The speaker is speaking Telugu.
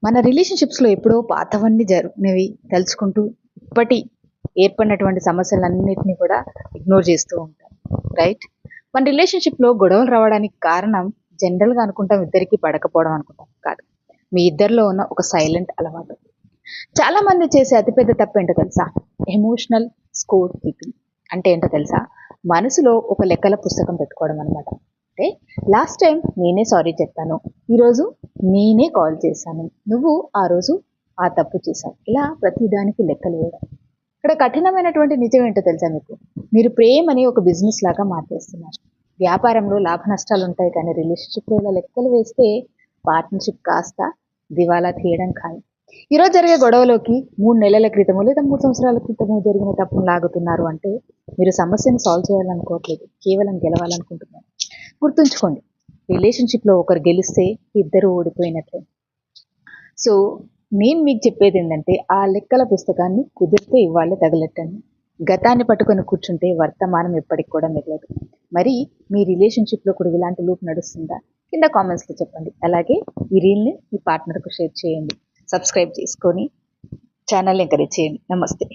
మన రిలేషన్షిప్స్లో ఎప్పుడో పాతవన్నీ జరిగినవి తలుచుకుంటూ ఇప్పటి ఏర్పడినటువంటి సమస్యలన్నిటిని కూడా ఇగ్నోర్ చేస్తూ ఉంటాం, రైట్? మన రిలేషన్షిప్లో గొడవలు రావడానికి కారణం జనరల్గా అనుకుంటాం ఇద్దరికి పడకపోవడం అనుకుంటాం, కాదు. మీ ఇద్దరిలో ఉన్న ఒక సైలెంట్ అలవాటు. చాలా మంది చేసే అతిపెద్ద తప్పు ఏంటో తెలుసా? Emotional score keeping. అంటే ఏంటో తెలుసా? మనసులో ఒక లెక్కల పుస్తకం పెట్టుకోవడం అనమాట. అంటే లాస్ట్ టైం నేనే సారీ చెప్పాను, ఈరోజు నేనే కాల్ చేశాను, నువ్వు ఆ రోజు ఆ తప్పు చేశావు, ఇలా ప్రతిదానికి లెక్కలు వేయడం. ఇక్కడ కఠినమైనటువంటి నిజం ఏంటో తెలుసా మీకు? మీరు ప్రేమని ఒక బిజినెస్ లాగా మార్చేస్తున్నారు. వ్యాపారంలో లాభ నష్టాలు ఉంటాయి, కానీ రిలేషన్షిప్లో ఇలా లెక్కలు వేస్తే పార్ట్నర్షిప్ కాస్త దివాలా తీయడం ఖాయం. ఈరోజు జరిగే గొడవలోకి 3 నెలల క్రితమో లేదా 3 సంవత్సరాల క్రితమో జరిగిన తప్పును లాగుతున్నారు అంటే మీరు సమస్యను సాల్వ్ చేయాలనుకోవట్లేదు, కేవలం గెలవాలనుకుంటున్నారు. గుర్తుంచుకోండి, రిలేషన్షిప్లో ఒకరు గెలిస్తే ఇద్దరు ఓడిపోయినట్లే. సో నేను మీకు చెప్పేది ఏంటంటే, ఆ లెక్కల పుస్తకాన్ని కుదిరితే ఇవ్వాలి తగలెట్టండి. గతాన్ని పట్టుకొని కూర్చుంటే వర్తమానం ఎప్పటికి కూడా మిగలదు. మరి మీ రిలేషన్షిప్లో కూడా ఇలాంటి లూప్ నడుస్తుందా? కింద కామెంట్స్లో చెప్పండి. అలాగే ఈ రీల్ని మీ పార్ట్నర్కు షేర్ చేయండి. సబ్స్క్రైబ్ చేసుకొని ఛానల్ ఎంకరేజ్ చేయండి. నమస్తే.